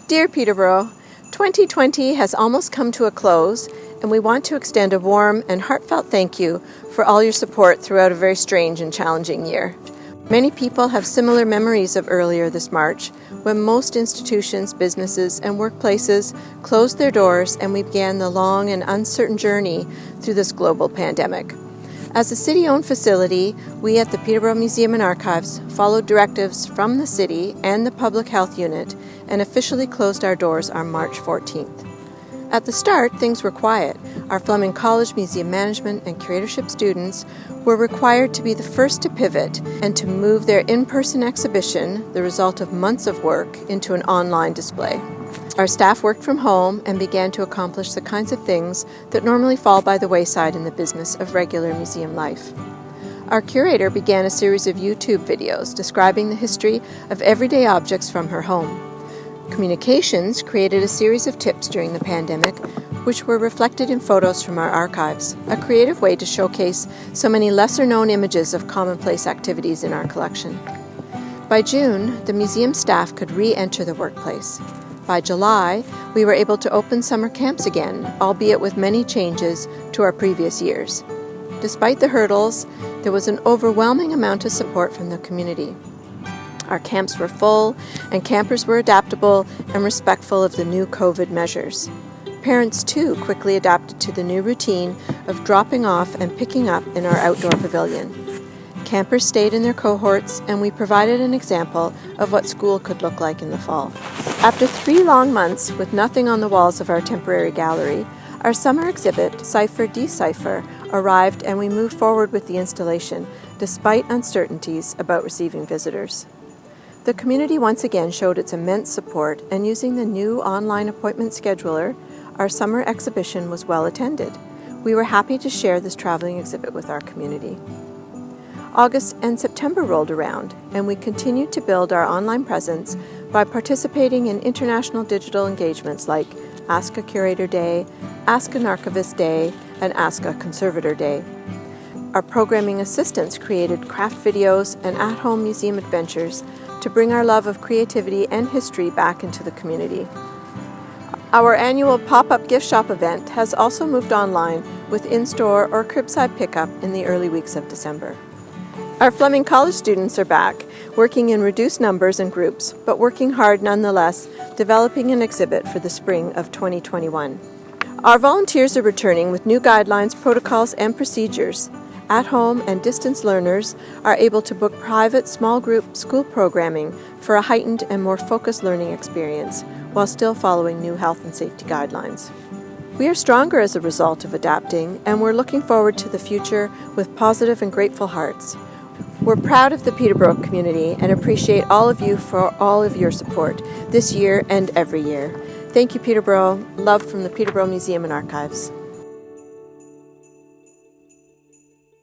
Dear Peterborough, 2020 has almost come to a close, and we want to extend a warm and heartfelt thank you for all your support throughout a very strange and challenging year. Many people have similar memories of earlier this March, when most institutions, businesses, and workplaces closed their doors and we began the long and uncertain journey through this global pandemic. As a city-owned facility, we at the Peterborough Museum and Archives followed directives from the city and the Public Health Unit and officially closed our doors on March 14th. At the start, things were quiet. Our Fleming College Museum Management and Curatorship students were required to be the first to pivot and to move their in-person exhibition, the result of months of work, into an online display. Our staff worked from home and began to accomplish the kinds of things that normally fall by the wayside in the business of regular museum life. Our curator began a series of YouTube videos describing the history of everyday objects from her home. Communications created a series of tips during the pandemic, which were reflected in photos from our archives, a creative way to showcase so many lesser-known images of commonplace activities in our collection. By June, the museum staff could re-enter the workplace. By July, we were able to open summer camps again, albeit with many changes to our previous years. Despite the hurdles, there was an overwhelming amount of support from the community. Our camps were full, and campers were adaptable and respectful of the new COVID measures. Parents, too, quickly adapted to the new routine of dropping off and picking up in our outdoor pavilion. Campers stayed in their cohorts, and we provided an example of what school could look like in the fall. After 3 long months with nothing on the walls of our temporary gallery, our summer exhibit, Cipher Decipher, arrived, and we moved forward with the installation, despite uncertainties about receiving visitors. The community once again showed its immense support, and using the new online appointment scheduler, our summer exhibition was well attended. We were happy to share this traveling exhibit with our community. August and September rolled around, and we continued to build our online presence by participating in international digital engagements like Ask a Curator Day, Ask an Archivist Day, and Ask a Conservator Day. Our programming assistants created craft videos and at-home museum adventures to bring our love of creativity and history back into the community. Our annual pop-up gift shop event has also moved online with in-store or curbside pickup in the early weeks of December. Our Fleming College students are back, working in reduced numbers and groups, but working hard nonetheless, developing an exhibit for the spring of 2021. Our volunteers are returning with new guidelines, protocols, and procedures. At-home and distance learners are able to book private small group school programming for a heightened and more focused learning experience while still following new health and safety guidelines. We are stronger as a result of adapting, and we're looking forward to the future with positive and grateful hearts. We're proud of the Peterborough community and appreciate all of you for all of your support this year and every year. Thank you, Peterborough. Love from the Peterborough Museum and Archives.